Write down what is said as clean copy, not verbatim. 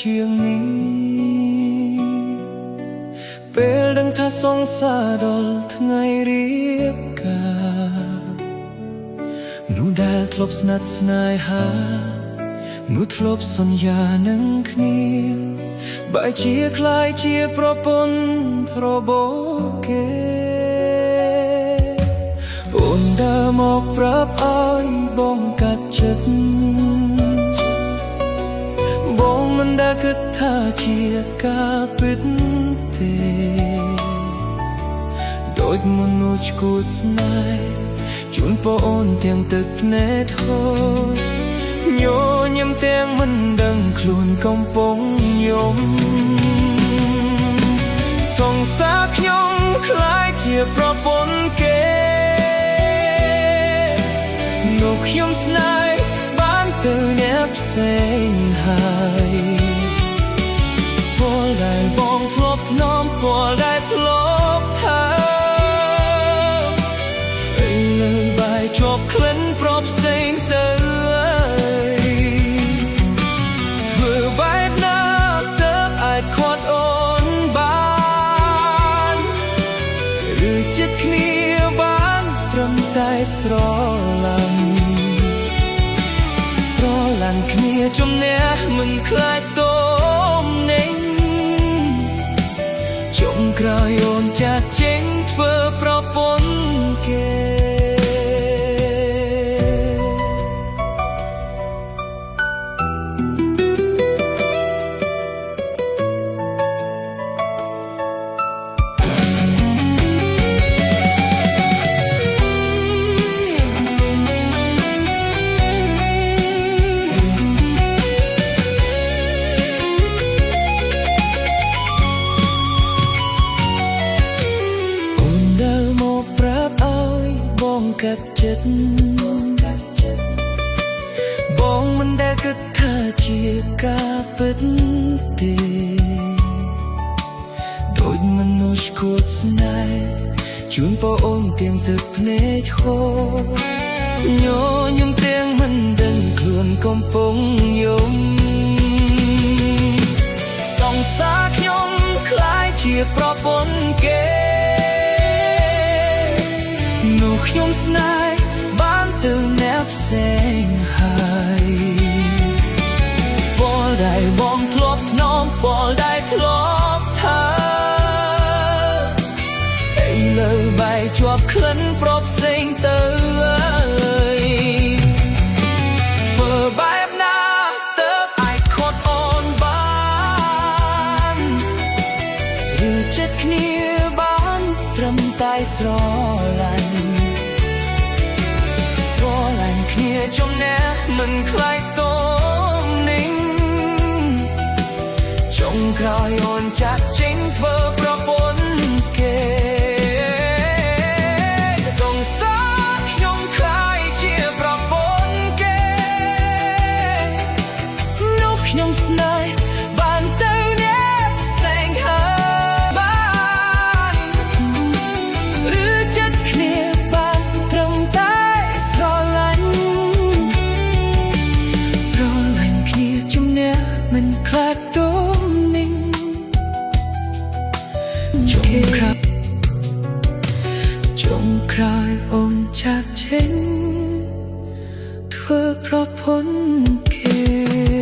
ជាងនេះពេលដឹងថាសង្សារដល់ថ្ងៃរៀបការនោះដែលធ្លាប់ស្និទ្ធស្នេហានោះធ្លាប់សន្យានឹងគ្នាបែរជាคล้ายជាប្រពន្ធរបស់គេអូនដើរមកប្រាប់ឲ្យបងកាត់ចិត្តបងមិនដែលគិតថាជាការពិតទេដូចមនុស្សគួតស្នេហ៍ជូនបងអូនទាំងទឹកភ្នែកហូរញញឹមទាំងមិនដឹងខ្លួនកំពុងយំសង្សារខ្ញុំคล้ายជាប្រពន្ធគេនោះខ្ញុំស្នេហ៍បានទៅអ្នកផ្សេងហើយពលដែលបងធ្លាប់ធ្នមពលដែលធ្លាប់ថាឥឡូវបែរជាប់ក្លិនប្រពផ្សេងទៅធ្វើបែបណាទើបអាចខាត់អូនបានឬចិត្តគ្នាបានត្រឹមតែស្រឡាញ់គ្នាជំនះមិនខ្លាចតមនេញចុងក្រោយអូនចាក់ចេញធ្វើប្រពន្ធគេកាត់ចិត្តបងមិនដែលគិតថាជាការពិតទេដូចមនុស្សគួតស្នេហ៍ជូនបងអូនទាំងទឹកភ្នែកហូរញញឹមទាំងមិនដឹងខ្លួនកំពុងយំសង្សារខ្ញុំคล้ายជាប្រពន្ធគេនោះខ្ញុំស្នេហ៍បានទៅអ្នកផ្សេងហើយពលដែលបងធ្លាប់ធ្នមពលដែលធ្លាប់ថាឥឡូវបែរជាប់ក្លិនប្រពផ្សេងទៅធ្វើបែបណាទើបអាចខាត់អូនបានឬចិត្តគ្នាបានត្រឹមតែស្រឡាញ់គ្នាជំនះមិនខ្លាចតមនេញចុងក្រោយអូនចាក់ចេញធ្វើប្រពន្ធគេសង្សារខ្ញុំคล้ายជាប្រពន្ធគេនោះខ្ញុំស្នេហ៍បានទៅអ្នកផ្សេងហើយបានឬចិត្តគ្នាបានត្រឹមតែស្រឡាញ់មិនខ្លាចតមនេញចុងក្រោយអូនចាក់ចេញធ្វើប្រពន្ធគេ